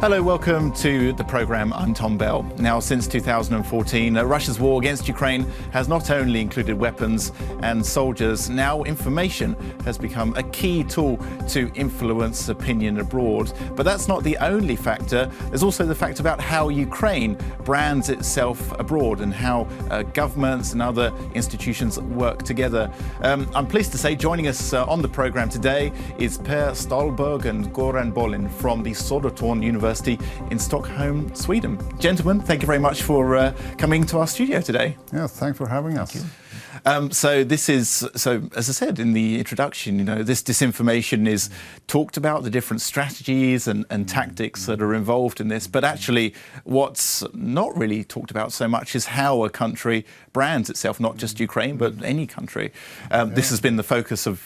Hello, welcome to the programme. I'm Tom Bell. Now, since 2014, Russia's war against Ukraine has not only included weapons and soldiers, now information has become a key tool to influence opinion abroad. But that's not the only factor. There's also the fact about how Ukraine brands itself abroad and how governments and other institutions work together. I'm pleased to say joining us on the programme today is Ståhlberg and Göran Bolin from the Södertörn University in Stockholm, Sweden. Gentlemen, thank you very much for coming to our studio today. Yeah, thanks for having us. So as I said in the introduction, this disinformation is talked about, the different strategies and tactics that are involved in this. But actually, what's not really talked about so much is how a country brands itself, not just Ukraine, but any country. This has been the focus of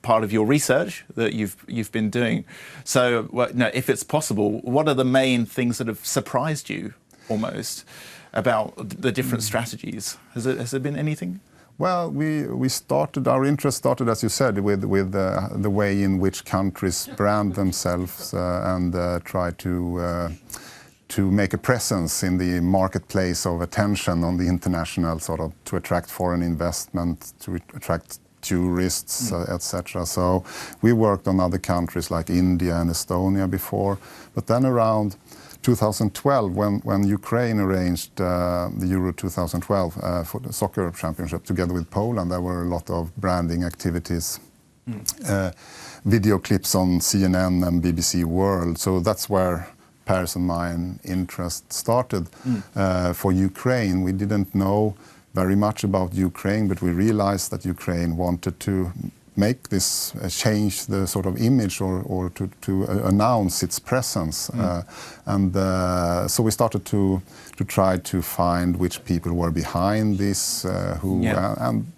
part of your research that you've been doing. So, if it's possible, what are the main things that have surprised you almost about the different strategies? Has there been anything? Well, our interest started, as you said, with the way in which countries brand themselves and try to make a presence in the marketplace of attention on the international to attract foreign investment, to attract tourists, etc. So we worked on other countries like India and Estonia before, but then around 2012, when Ukraine arranged the Euro 2012 for the soccer championship together with Poland, there were a lot of branding activities, video clips on CNN and BBC World. So that's where Paris and my interest started. For Ukraine, we didn't know very much about Ukraine, but we realized that Ukraine wanted to make this change the sort of image or to announce its presence. So we started to try to find which people were behind this, and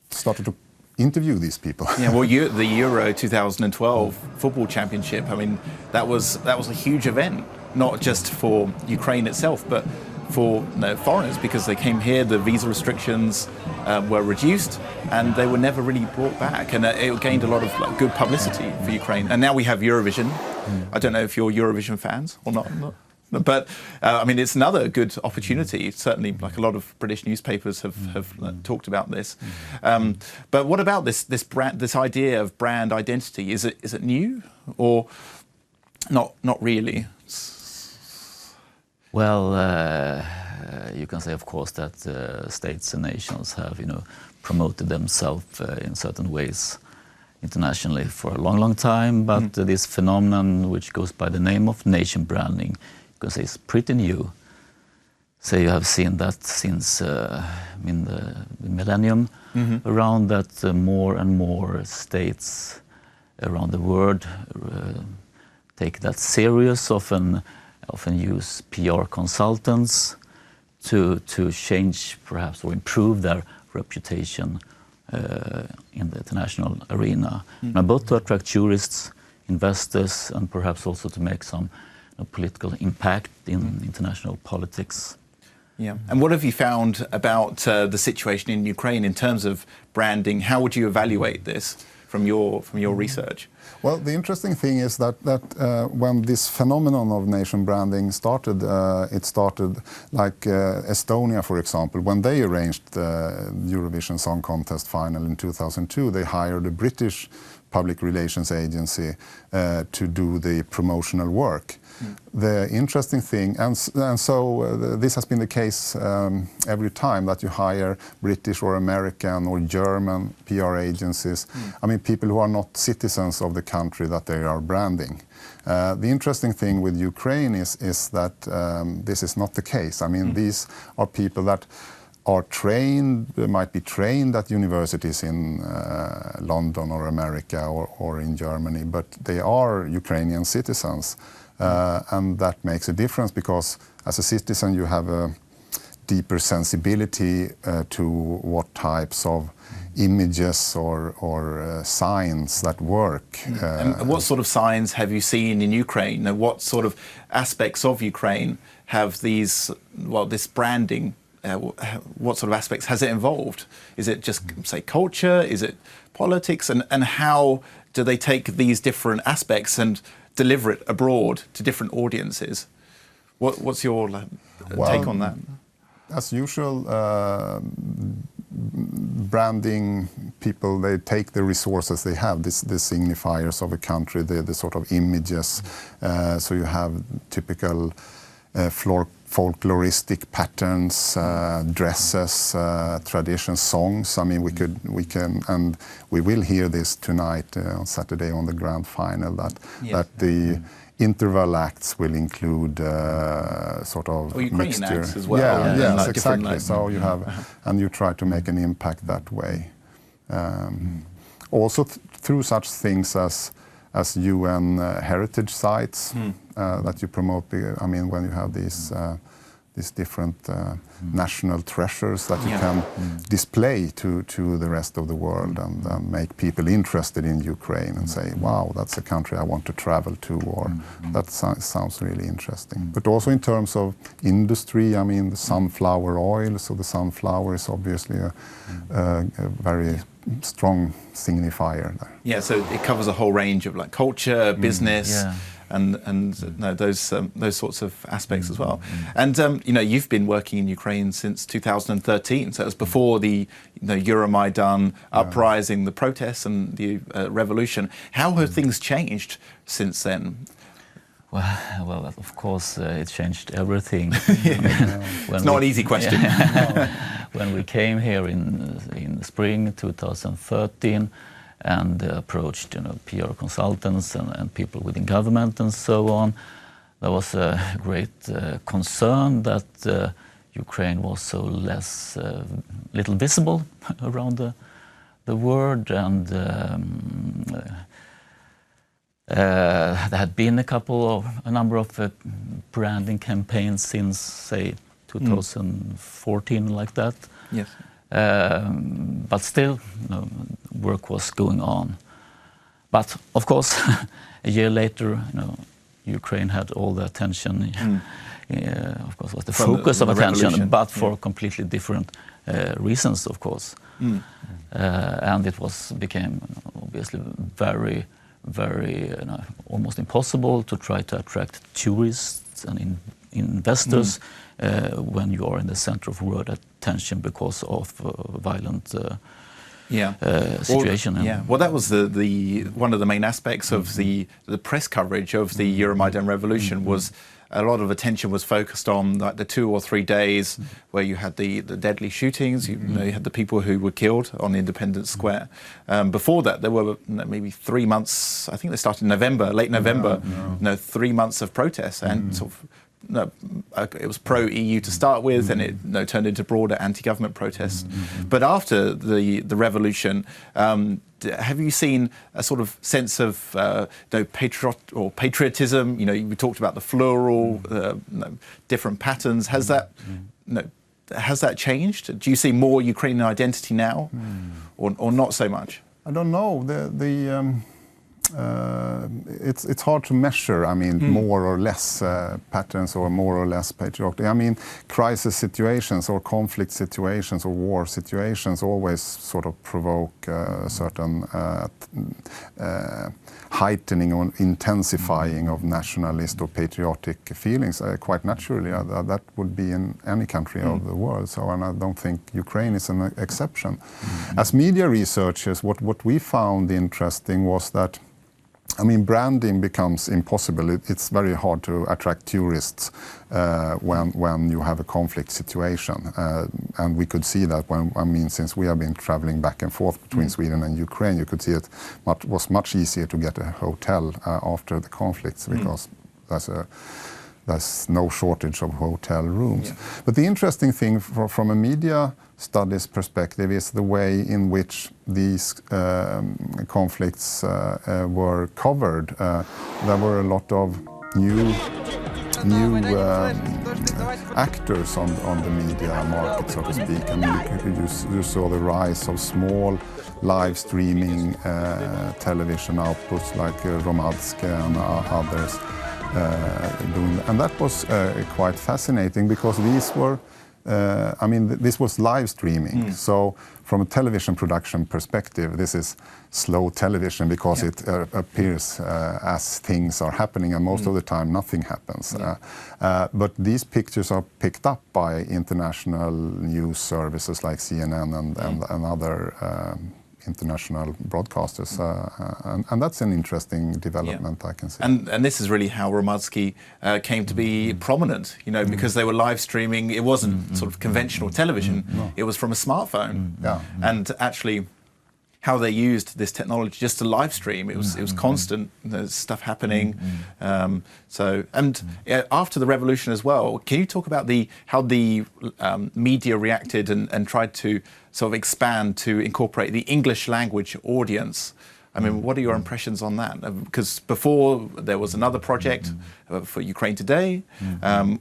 started to interview these people. Yeah, well, the Euro 2012 football championship, I mean, that was a huge event, not just for Ukraine itself, but for foreigners, because they came here, the visa restrictions were reduced and they were never really brought back, and it gained a lot of good publicity for Ukraine. And now we have Eurovision. I don't know if you're Eurovision fans or not. But I mean, it's another good opportunity. Certainly, a lot of British newspapers have talked about this. But what about this idea of brand identity? Is it new or not really? Well, you can say, of course, that states and nations have, promoted themselves in certain ways internationally for a long, long time. But this phenomenon, which goes by the name of nation branding, you can say is pretty new. So you have seen that since in the millennium, around that more and more states around the world take that serious, often use PR consultants to change perhaps or improve their reputation in the international arena, both to attract tourists, investors, and perhaps also to make some political impact in international politics. Yeah. And what have you found about the situation in Ukraine in terms of branding? How would you evaluate this from your research? Well, the interesting thing is that when this phenomenon of nation branding started, it started like Estonia, for example. When they arranged the Eurovision Song Contest final in 2002, they hired a British public relations agency to do the promotional work. The interesting thing, and so this has been the case every time that you hire British or American or German PR agencies. I mean, people who are not citizens of the country that they are branding. The interesting thing with Ukraine is that this is not the case. I mean, these are people that are trained, might be trained at universities in London or America or in Germany, but they are Ukrainian citizens. And that makes a difference because as a citizen you have a deeper sensibility to what types of images or signs that work. And what sort of signs have you seen in Ukraine? What sort of aspects of Ukraine have this branding, what sort of aspects has it involved? Is it just, say, culture? Is it politics? And how do they take these different aspects and deliver it abroad to different audiences. What's your take on that? As usual, branding people, they take the resources they have, the signifiers of a country, the sort of images. So you have typical folkloristic patterns, dresses, traditions, songs. I mean, we can, and we will hear this tonight on Saturday on the grand final that the interval acts will include sort of Ukrainian mixture. acts as well. Yes, like exactly. So you have, and you try to make an impact that way. Also through such things as UN heritage sites that you promote. I mean, when you have these different national treasures that you can display to the rest of the world and make people interested in Ukraine and say, wow, that's a country I want to travel to, or that sounds really interesting. But also in terms of industry, I mean, the sunflower oil, so the sunflower is obviously a very strong signifier there. Yeah, so it covers a whole range of like culture, business, and those sorts of aspects as well. And you know, you've been working in Ukraine since 2013, so it was before the EuroMaidan uprising, the protests, and the revolution. How have things changed since then? Well, of course, it changed everything. It's not an easy question. When we came here in spring 2013 and approached PR consultants and people within government and so on, there was a great concern that Ukraine was so little visible around the world, and there had been a number of branding campaigns since, say, 2014, like that. Yes. But still, work was going on. But of course, a year later, Ukraine had all the attention. Of course, was the focus of attention, but for completely different reasons, of course. And it became obviously very, very almost impossible to try to attract tourists and investors when you are in the center of world attention because of violent situation. Well, that was the one of the main aspects of the press coverage of the EuroMaidan Revolution. Was a lot of attention was focused on like the 2 or 3 days where you had the deadly shootings. You had the people who were killed on Independence Square. Before that, there were maybe 3 months. I think they started in November, late November. 3 months of protests and sort of. It was pro-EU to start with, and it turned into broader anti-government protests. But after the revolution, have you seen a sort of sense of patriotism? We talked about the floral, different patterns. Has that changed? Do you see more Ukrainian identity now, or not so much? I don't know. It's hard to measure. I mean, more or less patterns or more or less patriotic. I mean, crisis situations or conflict situations or war situations always sort of provoke a certain heightening or intensifying of nationalist or patriotic feelings. Quite naturally, that would be in any country of the world. So, and I don't think Ukraine is an exception. As media researchers, what we found interesting was that, I mean, branding becomes impossible. It's very hard to attract tourists when you have a conflict situation. And we could see that since we have been traveling back and forth between Sweden and Ukraine, you could see it was much easier to get a hotel after the conflicts because there's no shortage of hotel rooms. But the interesting thing from a media studies perspective is the way in which these conflicts were covered. There were a lot of new actors on the media market, so to speak, and you saw the rise of small live streaming television outputs like Romadske and others doing, and that was quite fascinating because these were I mean, this was live streaming. So from a television production perspective, this is slow television because it appears as things are happening, and most of the time nothing happens. But these pictures are picked up by international news services like CNN and other international broadcasters, and that's an interesting development, I can see. And this is really how Hromadski came to be prominent, you know, because they were live streaming. It wasn't sort of conventional television, it was from a smartphone. And actually how they used this technology just to live stream, it was constant, there's stuff happening. After the revolution as well, can you talk about how the media reacted and tried to sort of expand to incorporate the English language audience? I mean, what are your impressions on that? Because before there was another project for Ukraine Today.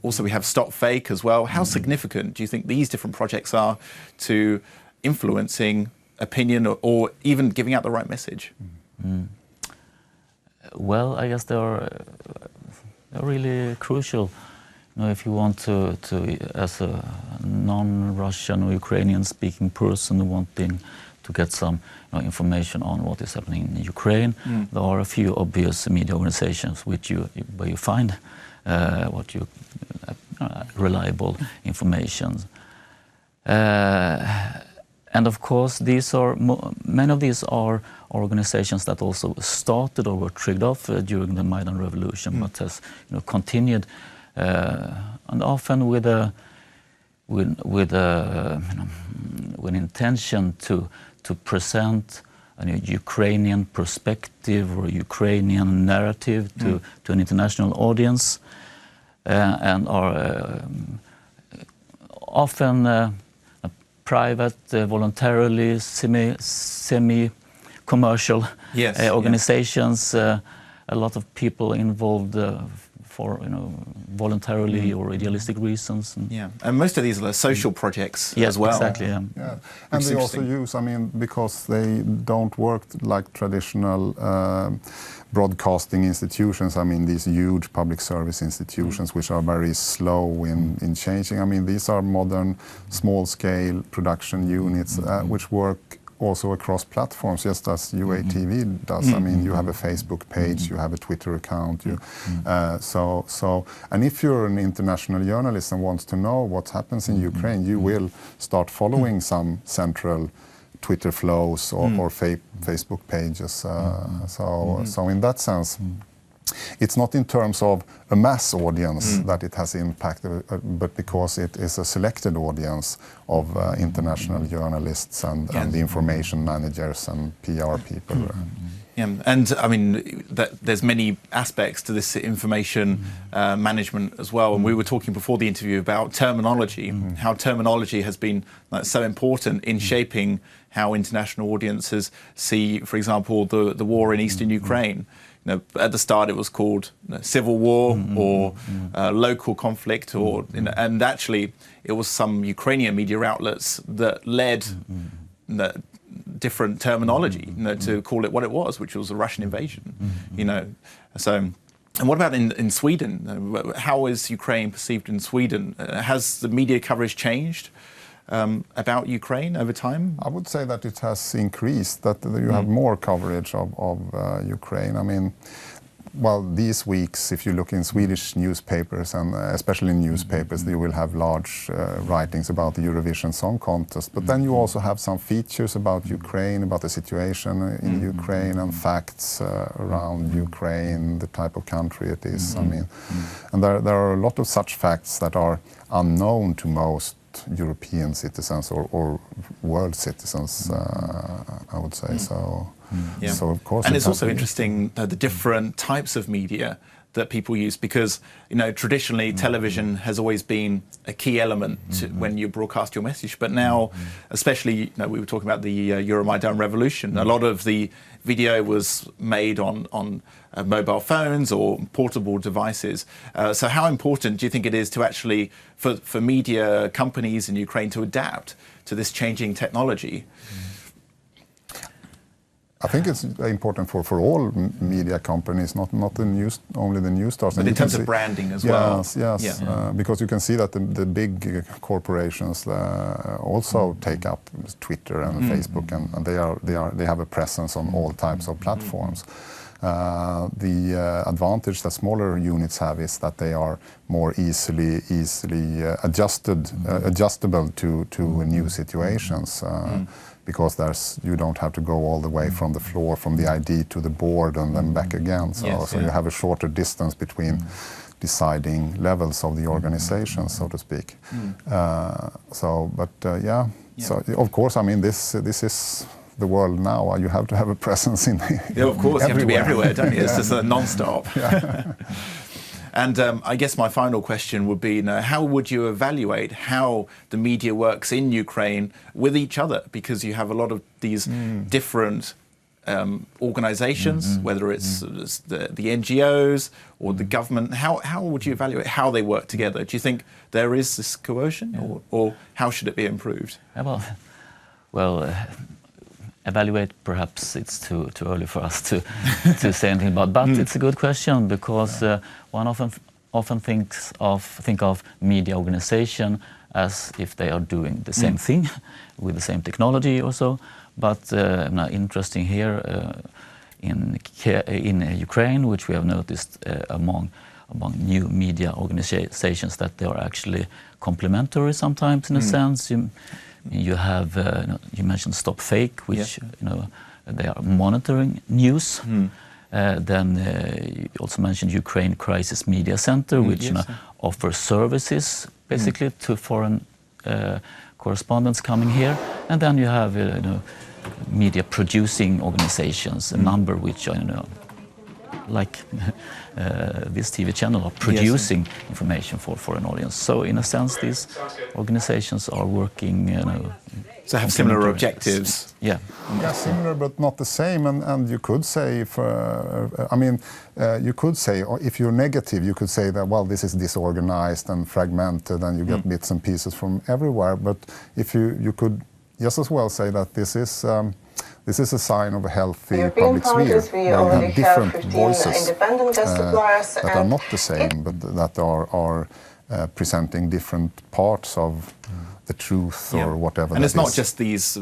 Also we have Stop Fake as well. How significant do you think these different projects are to influencing opinion or even giving out the right message? Well, I guess they're really crucial. You know, if you want to as a non-Russian or Ukrainian-speaking person wanting to get some information on what is happening in Ukraine, there are a few obvious media organizations where you find reliable information. And of course, many of these are organizations that also started or were triggered off during the Maidan Revolution, but has continued, and often with an intention to present a Ukrainian perspective or Ukrainian narrative to an international audience, and are often private, voluntarily, semi-commercial organizations. A lot of people involved for voluntarily or idealistic reasons. And most of these are social projects as well. Exactly. And they also use, I mean, because they don't work like traditional broadcasting institutions. I mean, these huge public service institutions, which are very slow in changing. I mean, these are modern, small-scale production units which work also across platforms, just as UATV does. I mean, you have a Facebook page, you have a Twitter account. And if you're an international journalist and wants to know what happens in Ukraine, you will start following some central Twitter flows or Facebook pages. So in that sense, it's not in terms of a mass audience that it has impact, but because it is a selected audience of international journalists and the information managers and PR people. And I mean, there's many aspects to this information management as well. And we were talking before the interview about terminology, how terminology has been so important in shaping how international audiences see, for example, the war in eastern Ukraine. At the start, it was called civil war or local conflict, and actually, it was some Ukrainian media outlets that led different terminology, to call it what it was, which was a Russian invasion. So, and what about in Sweden? How is Ukraine perceived in Sweden? Has the media coverage changed about Ukraine over time? I would say that it has increased, that you have more coverage of Ukraine. I mean, well, these weeks, if you look in Swedish newspapers, and especially in newspapers, you will have large writings about the Eurovision Song Contest. But then you also have some features about Ukraine, about the situation in Ukraine, and facts around Ukraine, the type of country it is. I mean, and there are a lot of such facts that are unknown to most European citizens or world citizens, I would say. So of course, and it's also interesting the different types of media that people use, because traditionally television has always been a key element when you broadcast your message, but now especially we were talking about the EuroMaidan Revolution, a lot of the video was made on mobile phones or portable devices. So how important do you think it is to actually for media companies in Ukraine to adapt to this changing technology? I think it's important for all media companies, not only the news stars. But in terms of branding as well. Yes, because you can see that the big corporations also take up Twitter and Facebook, and they have a presence on all types of platforms. The advantage that smaller units have is that they are more easily adjustable to new situations. Because you don't have to go all the way from the floor, from the ID to the board and then back again. So you have a shorter distance between deciding levels of the organization, so to speak. So of course, I mean, this is the world now. You have to have a presence in of course, you have to be everywhere, don't you? It's just a non-stop. And I guess my final question would be, how would you evaluate how the media works in Ukraine with each other? Because you have a lot of these different organizations, whether it's the NGOs or the government. How would you evaluate how they work together? Do you think there is this coercion, or how should it be improved? Well, evaluate, perhaps it's too early for us to say anything about, but it's a good question, because one often think of media organization as if they are doing the same thing with the same technology or so. But interesting here in Ukraine, which we have noticed among new media organizations, that they are actually complementary sometimes in a sense. You have you mentioned Stop Fake, which they are monitoring news. Then you also mentioned Ukraine Crisis Media Center, which offers services basically to foreign correspondents coming here. And then you have media producing organizations, a number which like this TV channel are producing information for an audience. So in a sense, these organizations are working, so have similar objectives. Yeah, similar but not the same. And you could say, you could say, if you're negative, you could say that, well, this is disorganized and fragmented, and you get bits and pieces from everywhere. But if you could just as well say that this is a sign of a healthy public sphere, where you have different voices that are not the same, but that are presenting different parts of the truth or whatever. And it's not just these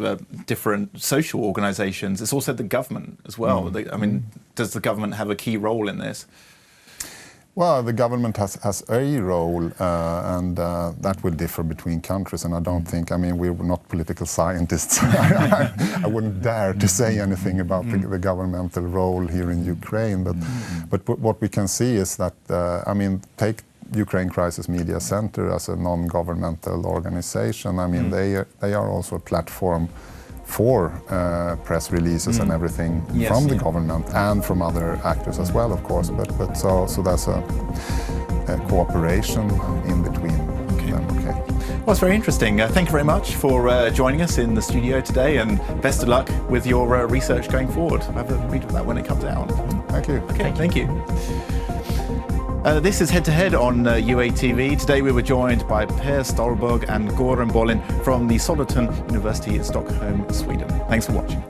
different social organizations, it's also the government as well. I mean, does the government have a key role in this? Well, the government has a role, and that will differ between countries. And I don't think, we're not political scientists. I wouldn't dare to say anything about the governmental role here in Ukraine. But what we can see is that, take Ukraine Crisis Media Center as a non-governmental organization. They are also a platform for press releases and everything from the government and from other actors as well, of course. But so there's a cooperation in between them. Okay. Well, it's very interesting. Thank you very much for joining us in the studio today, and best of luck with your research going forward. I'll have a read of that when it comes out. Thank you. Okay, thank you. This is Head to Head on UATV. Today we were joined by Ståhlberg and Göran Bolin from the Södertörn University in Stockholm, Sweden. Thanks for watching.